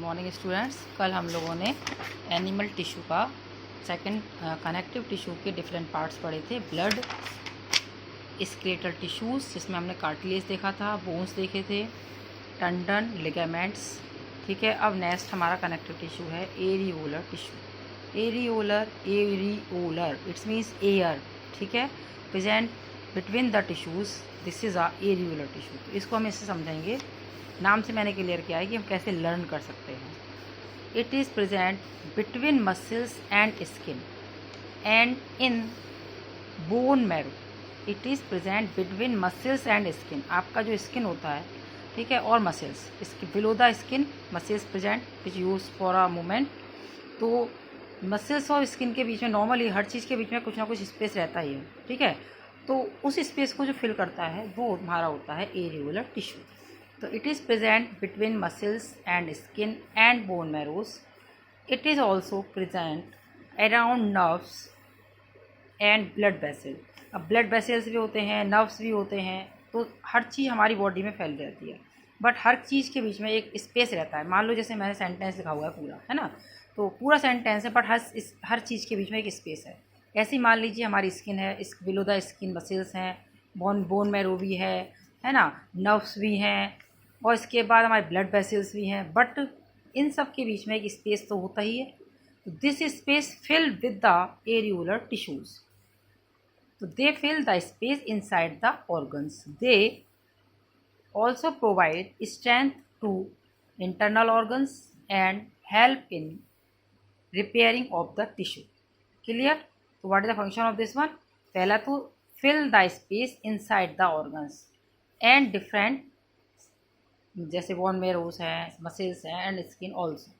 Morning students. कल हम लोगों ने एनिमल टिश्यू का सेकंड कनेक्टिव टिश्यू के डिफरेंट पार्ट्स पढ़े थे। ब्लड, स्केलेटल टिश्यूज़ जिसमें हमने कार्टिलेज देखा था, बोन्स देखे थे, टंडन, लिगामेंट्स। ठीक है, अब नेक्स्ट हमारा कनेक्टिव टिश्यू है areolar tissue. Areolar it's means air. ठीक है, present between the tissues, this is a areolar tissue. तो इसको हम इससे समझेंगे। नाम से मैंने क्लियर किया है कि हम कैसे लर्न कर सकते हैं। It is present between muscles and skin and in bone marrow. It is present between muscles and skin, आपका जो स्किन होता है, ठीक है, और मसल्स, इसके below the skin muscles present which use for a movement. तो मसल्स और स्किन के बीच में नॉर्मली हर चीज़ के बीच में कुछ ना कुछ स्पेस रहता ही है। ठीक है, तो उस स्पेस को जो फिल करता है वो हमारा होता है एरियोलर टिश्यू। तो it is present between muscles and skin and bone marrows. It is also present around nerves and blood vessel. अब ब्लड वेसल्स भी होते हैं, नर्व्स भी होते हैं, तो हर चीज़ हमारी बॉडी में फैल जाती है, बट हर चीज़ के बीच में एक स्पेस रहता है। मान लो जैसे मैंने सेंटेंस लिखा हुआ है पूरा, है ना, तो पूरा सेंटेंस है, बट हर चीज़ के बीच में एक स्पेस है। ऐसे ही मान लीजिए हमारी स्किन है, इस बिलो द स्किन मसल्स हैं, बोन मैरो भी है ना, नर्व्स भी हैं, और इसके बाद हमारे ब्लड वेसल्स भी हैं, बट इन सब के बीच में एक स्पेस तो होता ही है। तो this space filled with the areolar tissues. So they fill the space inside the organs. They also provide strength to internal organs and help in repairing of the tissue. Clear? So what is the function of this one? पहला तो fill the space inside the organs and different, जैसे bone marrows हैं, muscles हैं, and skin also.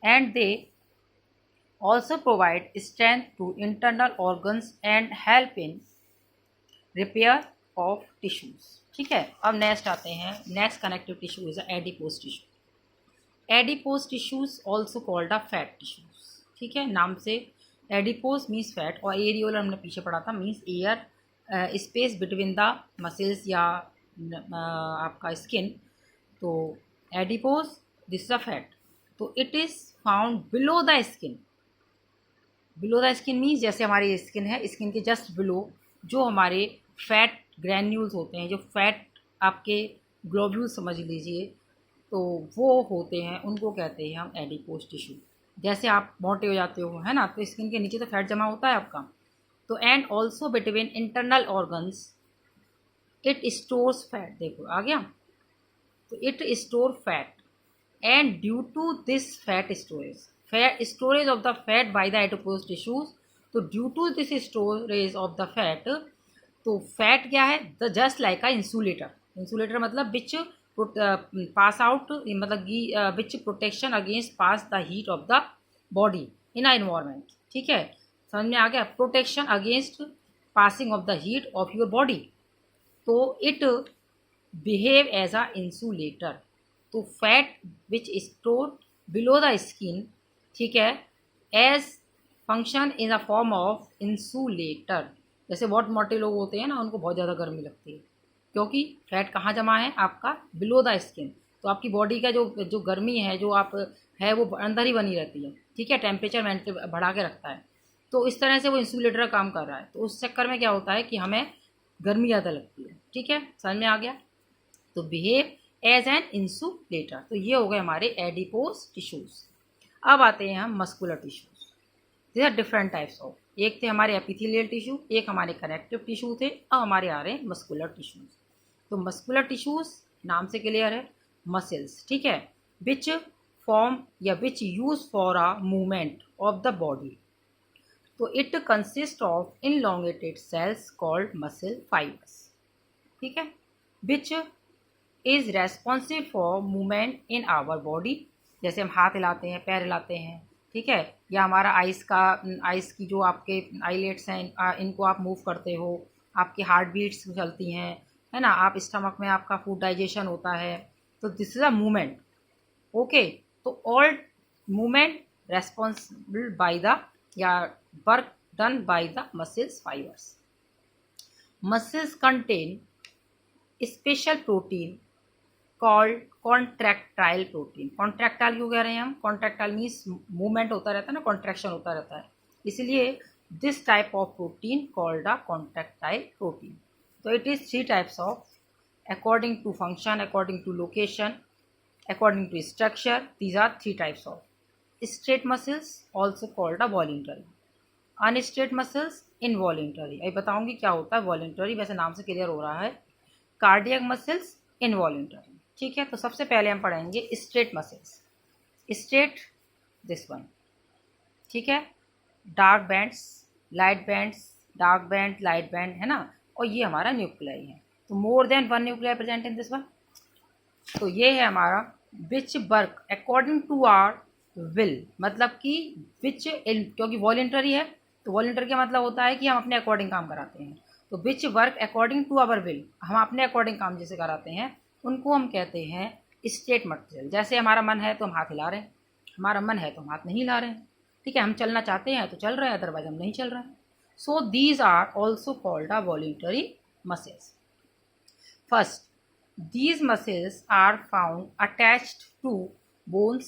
And they also provide strength to internal organs and help in repair of tissues. ठीक है, अब next आते हैं, next connective tissue is adipose tissue. Adipose tissues also called a fat tissues. ठीक है, नाम से adipose means fat, और एरियोलर हमने पीछे पढ़ा था means air, space between the muscles या आपका स्किन। तो adipose this is a fat. तो it is found below the skin. Below the skin means जैसे हमारी स्किन है, स्किन के जस्ट बिलो जो हमारे फैट ग्रैन्यूल्स होते हैं, जो फैट आपके ग्लोब्यूल्स समझ लीजिए, तो वो होते हैं, उनको कहते हैं हम एडिपोज टिश्यू। जैसे आप मोटे हो जाते हो, है ना, तो स्किन के नीचे तो फैट जमा होता है आपका। तो and also between internal organs it stores fat. देखो आ गया, तो it store fat and due to this fat storage of the fat by the adipose tissues. तो due to this storage of the fat, तो fat क्या है, the just like a insulator. Insulator मतलब which pass out, मतलब which protection against pass the heat of the body in a environment. ठीक है, समझ में आ गया, protection against passing of the heat of your body. तो it behave as a insulator. तो fat which store below the skin, ठीक है, as function in the form of insulator. जैसे बहुत मोटे लोग होते हैं ना, उनको बहुत ज़्यादा गर्मी लगती है, क्योंकि फैट कहाँ जमा है, आपका बिलो द स्किन। तो आपकी बॉडी का जो गर्मी है, जो आप है, वो अंदर ही बनी रहती है। ठीक है, टेम्परेचर बढ़ा के रखता है। तो इस तरह से वो इंसुलेटर का काम कर रहा है। तो उस चक्कर में क्या होता है कि हमें गर्मी ज़्यादा लगती है। ठीक है, समझ में आ गया। तो बिहेव एज एन इंसुलेटर। तो ये हो गए हमारे एडिपोज टिश्यूज़। अब आते हैं हम muscular tissues. This are different types of. एक थे हमारे एपिथेलियल टिश्यू, एक हमारे कनेक्टिव टिश्यू थे, अब हमारे आ रहे हैं मस्कुलर टिश्यूज़। तो मस्कुलर टिश्यूज़ नाम से क्लियर है, मसल्स। ठीक है, विच फॉर्म या which use for a movement of the body. तो it consist of elongated cells called muscle fibres. ठीक है, which is responsive for movement in our body. जैसे हम हाथ हिलाते हैं, पैर हिलाते हैं, ठीक है, या हमारा आइस की जो आपके आईलेट्स हैं, इनको आप मूव करते हो, आपकी हार्ट बीट्स चलती हैं, है ना, आप स्टमक में आपका फूड डाइजेशन होता है। तो this is a movement. Okay, तो all movement responsible by the या work done by the muscles fibres. Muscles contain special protein called contractile protein. Contractile क्यों कह रहे हैं हम? कॉन्ट्रैक्टाइल मीन्स मूवमेंट होता रहता है ना, कॉन्ट्रैक्शन होता रहता है, इसलिए this type of protein called a contractile protein. तो it is 3 types of according to function, according to location, according to structure. These are 3 types of straight muscles, also called a voluntary, unstraight muscles, involuntary। अभी बताऊंगी क्या होता है voluntary, वैसे नाम से clear हो रहा है। Cardiac muscles, involuntary. ठीक है, तो सबसे पहले हम पढ़ेंगे straight muscles. Straight, this one, ठीक है, dark bands, light bands, dark band, light band, है ना, और ये हमारा न्यूक्लियाई है। तो more than one nuclei present in this one. तो ये है हमारा which work according to our will, मतलब कि विच, क्योंकि वॉलंटरी है तो वॉलंटरी का मतलब होता है कि हम अपने अकॉर्डिंग काम कराते हैं। तो which work according to our will, हम अपने अकॉर्डिंग काम जैसे कराते हैं उनको हम कहते हैं स्ट्रेट मसल। जैसे हमारा मन है तो हम हाथ हिला रहे हैं, हमारा मन है तो हम हाथ नहीं हिला रहे हैं, ठीक है, हम चलना चाहते हैं तो चल रहे हैं, अदरवाइज हम नहीं चल रहे हैं। So these are also called a voluntary muscles. First, these muscles are found attached to bones,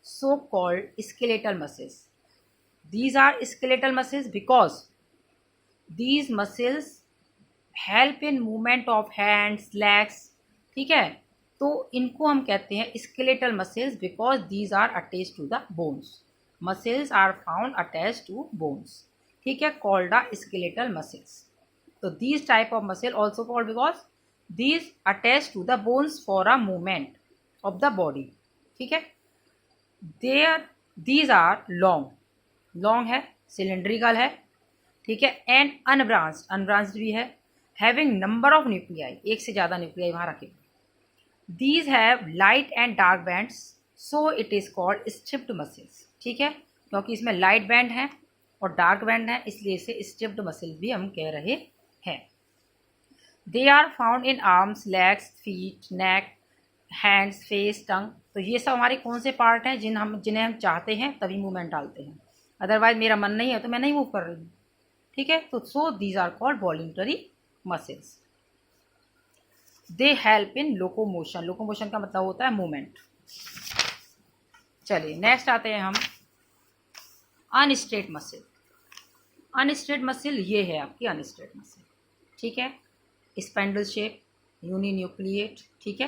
so-called skeletal muscles. These are skeletal muscles because these muscles help in movement of hands, legs, ठीक है, तो इनको हम कहते हैं skeletal muscles because these are attached to the bones. Muscles are found attached to bones, ठीक है, called a skeletal muscles. तो these type of muscle also called because these attach to the bones for a movement of the body, ठीक है। these are long है, cylindrical है, ठीक है, and unbranched भी है, having number of nuclei, एक से ज़्यादा न्यूक्लियाई वहाँ रखे। these have light and dark bands, so it is called stripped muscles, ठीक है, क्योंकि इसमें लाइट बैंड है और डार्क बैंड है, इसलिए इसे स्ट्रिप्ड मसल भी हम कह रहे हैं। They are found in arms, legs, feet, neck, hands, face, tongue। तो ये सब हमारे कौन से पार्ट हैं जिन्हें हम चाहते हैं तभी मूवमेंट डालते हैं, अदरवाइज मेरा मन नहीं है तो मैं नहीं मूव कर रही हूँ, ठीक है। तो so these are called voluntary muscles. They help in locomotion, locomotion का मतलब होता है मूवमेंट। चलिए नेक्स्ट आते हैं हम अनस्ट्रेट मसल। अनस्ट्रेट मसल ये है आपकी अनस्ट्रेट मसल, ठीक है, स्पाइंडल शेप, यूनिन्यूक्लिएट, ठीक है।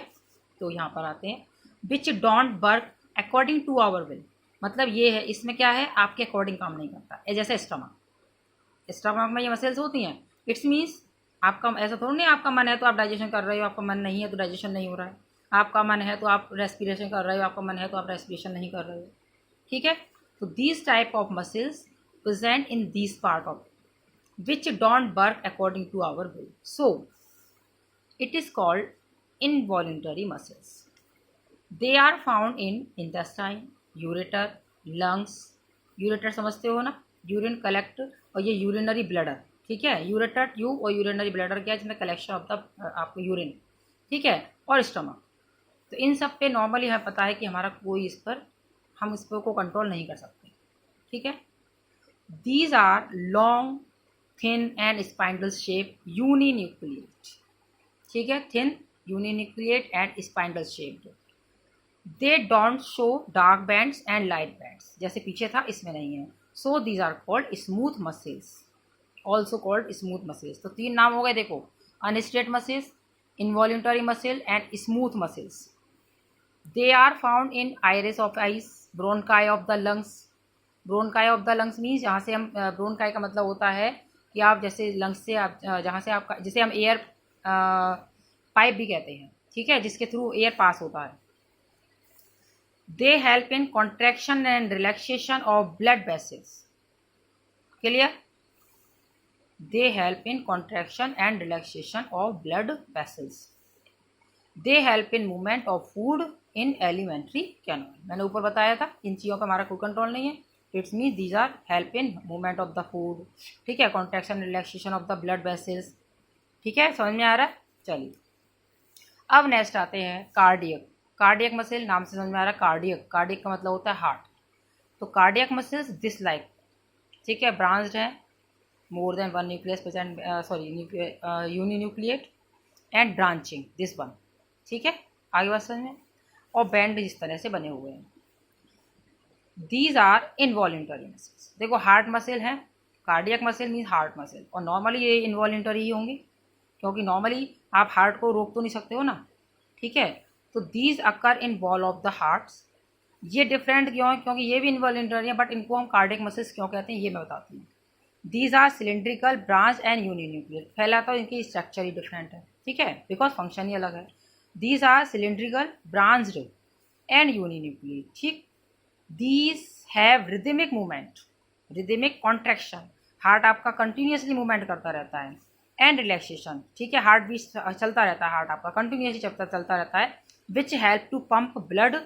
तो यहाँ पर आते हैं which don't work according to our will, मतलब ये है, इसमें क्या है, आपके अकॉर्डिंग काम नहीं करता। जैसे स्टमक में ये मसल्स होती हैं, इट्स मीन्स आपका ऐसा थोड़ा नहीं, आपका मन है तो आप डाइजेशन कर रहे हो, आपका मन नहीं है तो डाइजेशन नहीं हो रहा है, आपका मन है तो आप रेस्पिरेशन कर रहे हो, आपका मन है तो आप रेस्पिरेशन नहीं कर रहे हो, ठीक है। तो this type of muscles present in this part of which don't work according to our will, so it is called involuntary muscles. They are found in intestine, ureter, lungs। ureter समझते हो ना, यूरिन कलेक्ट, और ये urinary bladder, ठीक है, ureter tube और urinary bladder क्या है, जिसमें कलेक्शन ऑफ द आपको यूरिन, ठीक है, और स्टमक। तो इन सब पे नॉर्मली हमें पता है कि हमारा कोई इस पर, हम इस पर को कंट्रोल नहीं कर सकते, ठीक है। These are long, thin and spindle shape uninucleate, ठीक है, thin, uninucleate and spindle shaped. They don't show dark bands and light bands, जैसे पीछे था इसमें नहीं है। So these are called smooth muscles, also called smooth muscles. तो 3 नाम हो गए देखो, unstriated muscles, involuntary muscle and smooth muscles. They are found in iris of eyes, bronchi of the lungs. Bronchi of the lungs means जहाँ से हम, bronchi का मतलब होता है कि आप जैसे लंग्स से आप, जहाँ से आपका, जिसे हम एयर पाइप भी कहते हैं, ठीक है, जिसके थ्रू एयर पास होता है। They help in contraction and relaxation of blood vessels, clear. They help in contraction and relaxation of blood vessels. They help in movement of food in alimentary canal. मैंने ऊपर बताया था इन चीज़ों का हमारा कोई कंट्रोल नहीं है। It's mean these are help in movement of the food, ठीक है, contraction relaxation of the blood vessels, ठीक है, समझ में आ रहा है। चलिए अब नेक्स्ट आते हैं कार्डियक। कार्डियक मसल, नाम से समझ में आ रहा है, कार्डियक, कार्डियक का मतलब होता है हार्ट। तो कार्डियक मसल्स दिस लाइक, ठीक है, ब्रांच्ड है, मोर than one nucleus present, uninucleate and branching, this one, ठीक है। आगे बात समझ में। और बैंड इस तरह से बने हुए हैं। These are involuntary muscles. देखो हार्ट मसल है, cardiac muscle means heart muscle, और नॉर्मली ये इनवॉल्यूंटरी ही होंगे, क्योंकि नॉर्मली आप हार्ट को रोक तो नहीं सकते हो ना, ठीक है। तो these occur in wall of the hearts. ये डिफरेंट क्यों है, क्योंकि ये भी इनवॉल्यूंटरी है, बट इनको हम कार्डियक मसल्स क्यों कहते हैं ये मैं बताती हूँ। These are cylindrical branch and uninuclear. पहला तो इनकी स्ट्रक्चर ही डिफरेंट है, ठीक है, बिकॉज फंक्शन ही अलग है। These are cylindrical branched and uninuclear, ठीक। These have rhythmic movement, rhythmic contraction, heart आपका कंटिन्यूसली मूवमेंट करता रहता है, एंड रिलैक्सेशन, ठीक है, हार्ट भी चलता रहता है, हार्ट आपका कंटिन्यूसली चलता रहता है, which help to pump blood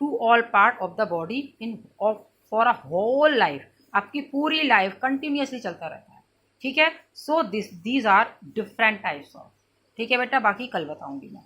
to all part of the body in for a whole life. आपकी पूरी लाइफ कंटिन्यूसली चलता रहता है, ठीक है। So these are different types of, ठीक है बेटा, बाकी कल बताऊंगी मैं।